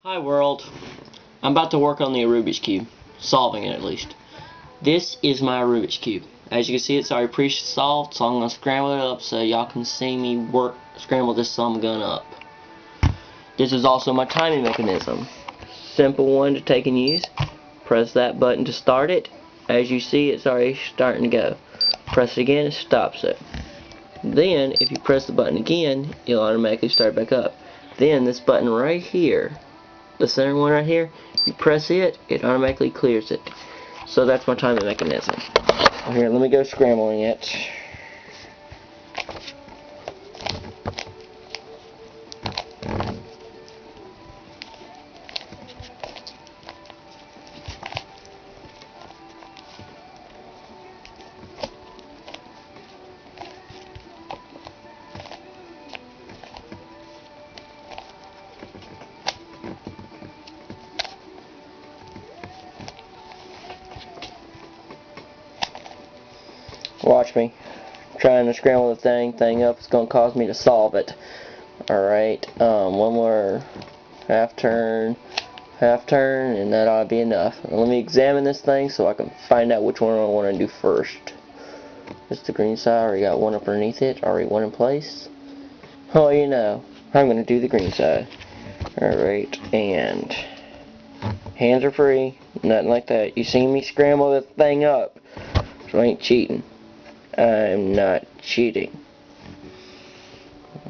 Hi world, I'm about to work on the Rubik's Cube, solving it at least. This is my Rubik's Cube. As you can see, it's already pre-solved, so I'm going to scramble it up so y'all can see me scramble this some gun up. This is also my timing mechanism. Simple one to take and use. Press that button to start it. As you see, it's already starting to go. Press it again, it stops it. Then, if you press the button again, it'll automatically start back up. Then, this button right here, the center one right here, you press it, it automatically clears it. So that's my timing mechanism. Here, let me go scrambling it. Watch me. Trying to scramble the thing up. It's going to cause me to solve it. Alright, one more half turn, and that ought to be enough. Now let me examine this thing so I can find out which one I want to do first. This is the green side. I already got one up underneath it. Already one in place. Oh, you know, I'm going to do the green side. Alright, and hands are free. Nothing like that. You see me scramble the thing up. So I ain't cheating. I'm not cheating.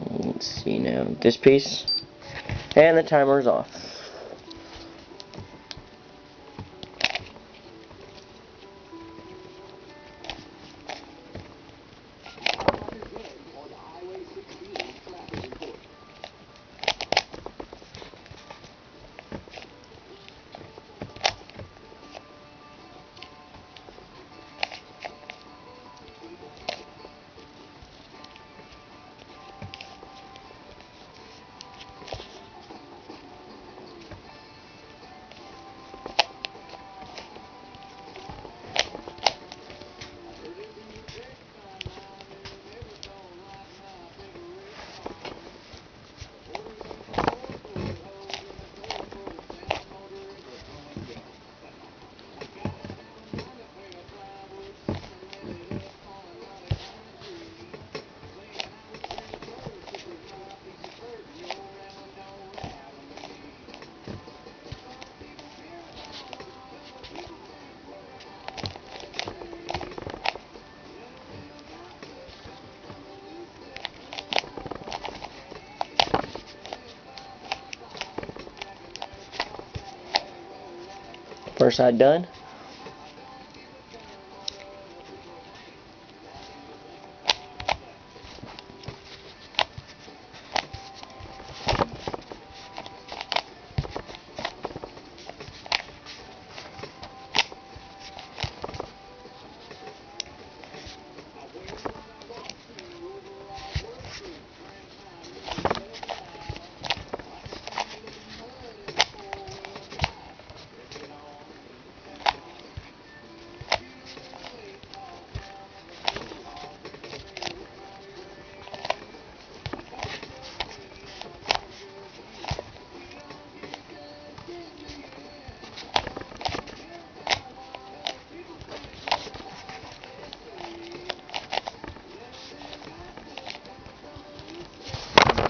Let's see now. This piece. And the timer's off. First side done.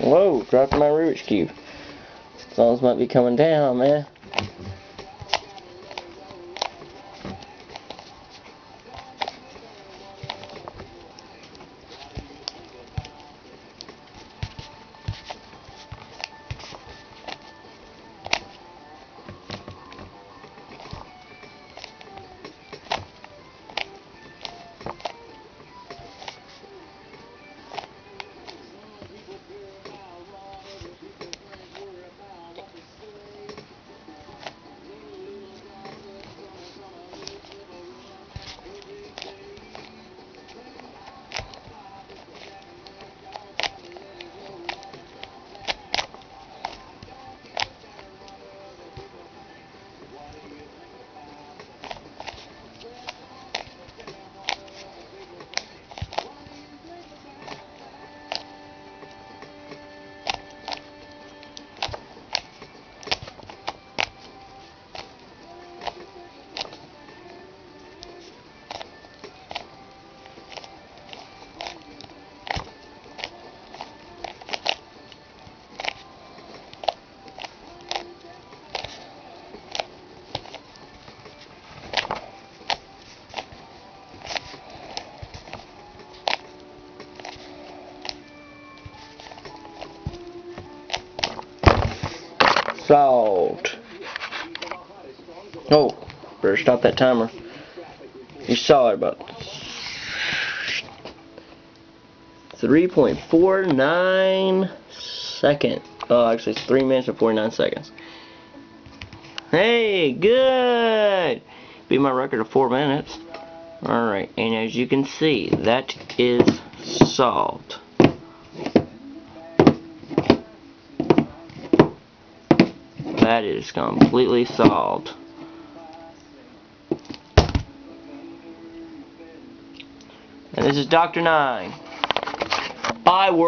Whoa, dropped my Rubik's Cube. Phones might be coming down, man. solved. Oh, better stop that timer. You saw it about 3.49 seconds. Oh, actually it's 3 minutes and 49 seconds. Hey, good! Beat my record of 4 minutes. Alright, and as you can see, that is solved. That is completely solved. And this is Dr. 9. Bye, world.